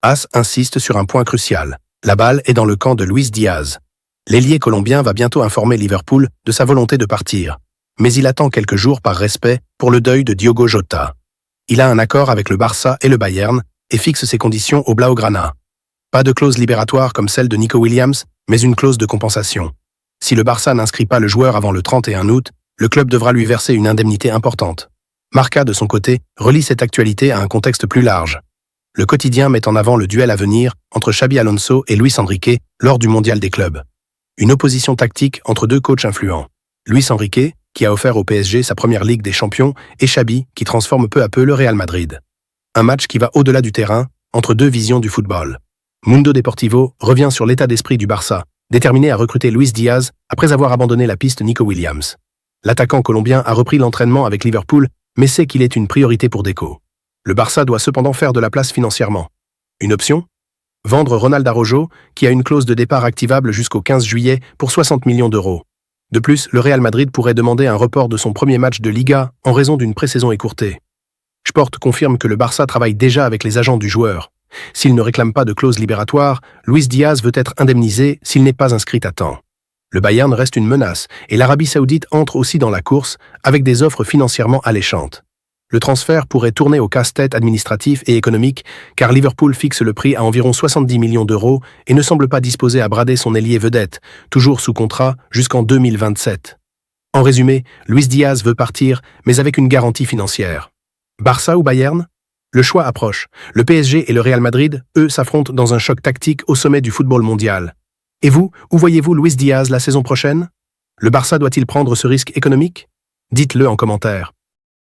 As insiste sur un point crucial. La balle est dans le camp de Luis Diaz. L'ailier colombien va bientôt informer Liverpool de sa volonté de partir, mais il attend quelques jours par respect pour le deuil de Diogo Jota. Il a un accord avec le Barça et le Bayern et fixe ses conditions au Blaugrana. Pas de clause libératoire comme celle de Nico Williams, mais une clause de compensation. Si le Barça n'inscrit pas le joueur avant le 31 août, le club devra lui verser une indemnité importante. Marca, de son côté, relie cette actualité à un contexte plus large. Le quotidien met en avant le duel à venir entre Xabi Alonso et Luis Enrique lors du mondial des clubs. Une opposition tactique entre deux coachs influents. Luis Enrique, qui a offert au PSG sa première Ligue des Champions, et Xabi, qui transforme peu à peu le Real Madrid. Un match qui va au-delà du terrain, entre deux visions du football. Mundo Deportivo revient sur l'état d'esprit du Barça, déterminé à recruter Luis Diaz après avoir abandonné la piste Nico Williams. L'attaquant colombien a repris l'entraînement avec Liverpool, mais sait qu'il est une priorité pour Deco. Le Barça doit cependant faire de la place financièrement. Une option ? Vendre Ronald Araujo, qui a une clause de départ activable jusqu'au 15 juillet pour 60 millions d'euros. De plus, le Real Madrid pourrait demander un report de son premier match de Liga en raison d'une pré-saison écourtée. Sport confirme que le Barça travaille déjà avec les agents du joueur. S'il ne réclame pas de clause libératoire, Luis Diaz veut être indemnisé s'il n'est pas inscrit à temps. Le Bayern reste une menace et l'Arabie Saoudite entre aussi dans la course avec des offres financièrement alléchantes. Le transfert pourrait tourner au casse-tête administratif et économique car Liverpool fixe le prix à environ 70 millions d'euros et ne semble pas disposé à brader son ailier vedette, toujours sous contrat jusqu'en 2027. En résumé, Luis Diaz veut partir, mais avec une garantie financière. Barça ou Bayern ? Le choix approche. Le PSG et le Real Madrid, eux, s'affrontent dans un choc tactique au sommet du football mondial. Et vous, où voyez-vous Luis Diaz la saison prochaine ? Le Barça doit-il prendre ce risque économique ? Dites-le en commentaire.